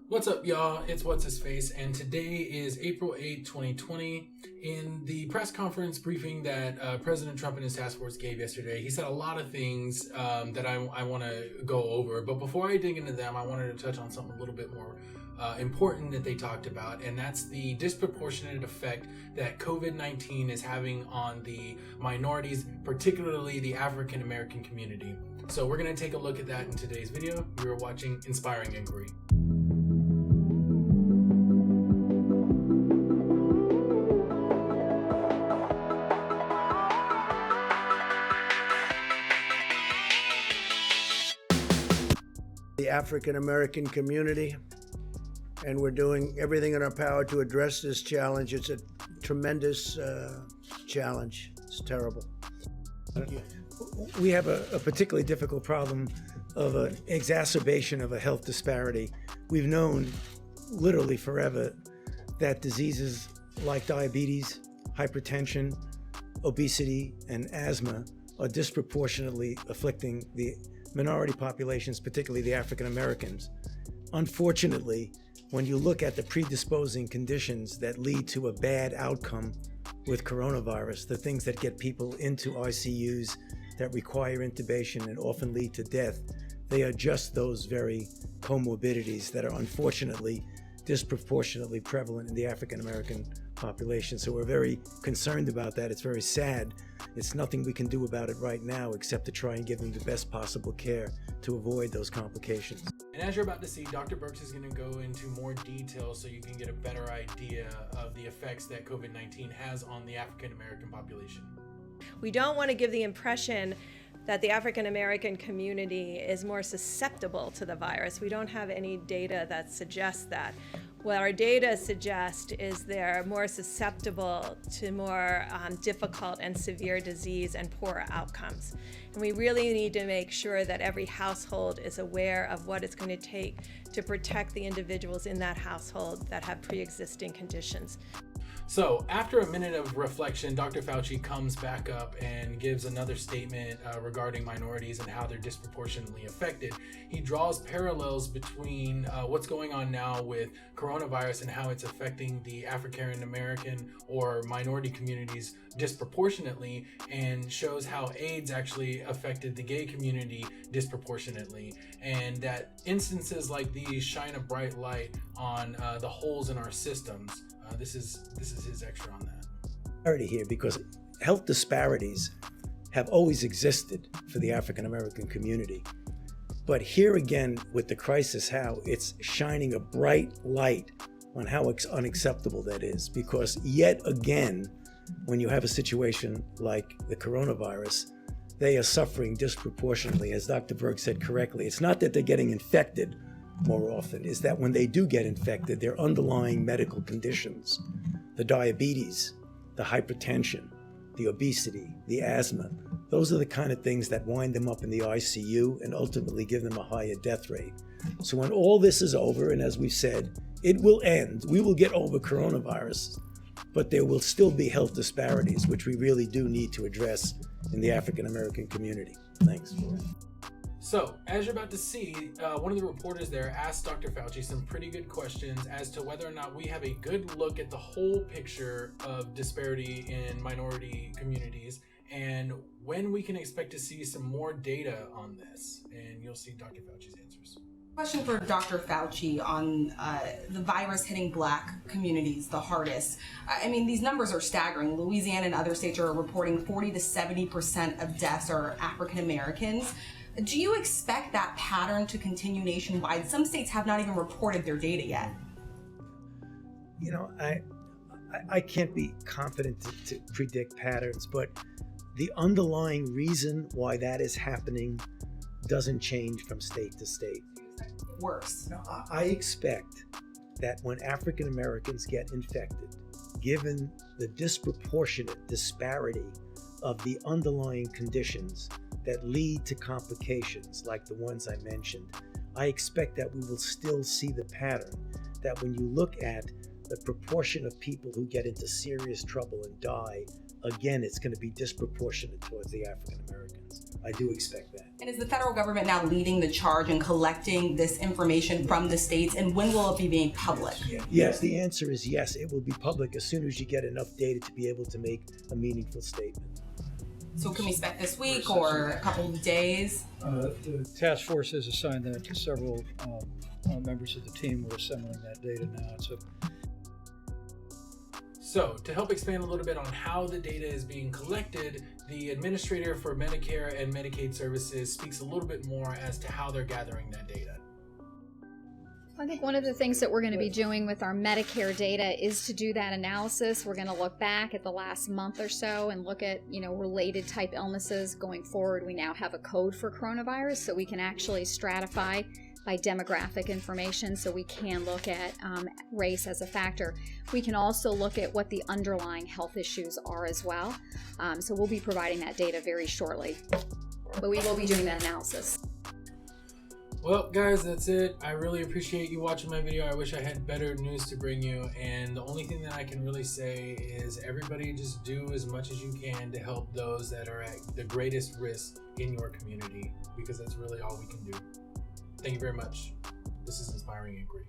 What's up, y'all? It's What's His Face, and today is April 8, 2020. In the press conference briefing that President Trump and his task force gave yesterday, he said a lot of things that I want to go over. But before I dig into them, I wanted to touch on something a little bit more important that they talked about, and that's the disproportionate effect that COVID-19 is having on the minorities, particularly the African American community. So we're going to take a look at that in today's video. You are watching Inspiring Inquiry. The African American community, and we're doing everything in our power to address this challenge. It's a tremendous challenge. It's terrible. We have a particularly difficult problem of an exacerbation of a health disparity. We've known literally forever that diseases like diabetes, hypertension, obesity, and asthma are disproportionately afflicting the minority populations, particularly the African Americans. Unfortunately, when you look at the predisposing conditions that lead to a bad outcome with coronavirus, the things that get people into ICUs, that require intubation and often lead to death, they are just those very comorbidities that are unfortunately disproportionately prevalent in the African American population. So we're very concerned about that. It's very sad. It's nothing we can do about it right now except to try and give them the best possible care to avoid those complications. And as you're about to see, Dr. Burks is going to go into more detail so you can get a better idea of the effects that COVID-19 has on the African American population. We don't want to give the impression that the African American community is more susceptible to the virus. We don't have any data that suggests that. What our data suggest is they're more susceptible to more difficult and severe disease and poorer outcomes. And we really need to make sure that every household is aware of what it's going to take to protect the individuals in that household that have pre-existing conditions. So after a minute of reflection, Dr. Fauci comes back up and gives another statement regarding minorities and how they're disproportionately affected. He draws parallels between what's going on now with coronavirus and how it's affecting the African American or minority communities disproportionately, and shows how AIDS actually affected the gay community disproportionately, and that instances like these shine a bright light on the holes in our systems. This is his extra on that. Here, because health disparities have always existed for the African American community. But here again, with the crisis, how it's shining a bright light on how unacceptable that is. Because yet again, when you have a situation like the coronavirus, they are suffering disproportionately. As Dr. Berg said correctly, it's not that they're getting infected more often, is that when they do get infected, their underlying medical conditions, the diabetes, the hypertension, the obesity, the asthma, those are the kind of things that wind them up in the ICU and ultimately give them a higher death rate. So when all this is over, and as we've said, it will end, we will get over coronavirus, but there will still be health disparities, which we really do need to address in the African American community. Thanks. So, as you're about to see, one of the reporters there asked Dr. Fauci some pretty good questions as to whether or not we have a good look at the whole picture of disparity in minority communities and when we can expect to see some more data on this. And you'll see Dr. Fauci's answers. Question for Dr. Fauci on the virus hitting Black communities the hardest. I mean, these numbers are staggering. Louisiana and other states are reporting 40 to 70% of deaths are African Americans. Do you expect that pattern to continue nationwide? Some states have not even reported their data yet. You know, I can't be confident to predict patterns, but the underlying reason why that is happening doesn't change from state to state. Worse. Now, I expect that when African Americans get infected, given the disproportionate disparity of the underlying conditions that lead to complications like the ones I mentioned, I expect that we will still see the pattern, that when you look at the proportion of people who get into serious trouble and die again, it's going to be disproportionate towards the African Americans. I do expect that. And is the federal government now leading the charge in collecting this information from the states, and when will it be made public? Yes, the answer is yes. It will be public as soon as you get enough data to be able to make a meaningful statement. So can we expect this week or a couple of days? The task force has assigned that to several members of the team. We're assembling that data now. So, to help expand a little bit on how the data is being collected, the administrator for Medicare and Medicaid services speaks a little bit more as to how they're gathering that data. I think one of the things that we're going to be doing with our Medicare data is to do that analysis. We're going to look back at the last month or so and look at, related type illnesses going forward. We now have a code for coronavirus, so we can actually stratify by demographic information, so we can look at race as a factor. We can also look at what the underlying health issues are as well. So we'll be providing that data very shortly, but we will be doing that analysis. Well, guys, that's it. I really appreciate you watching my video. I wish I had better news to bring you, and the only thing that I can really say is everybody just do as much as you can to help those that are at the greatest risk in your community, because that's really all we can do. Thank you very much. This is Inspiring Inquiry.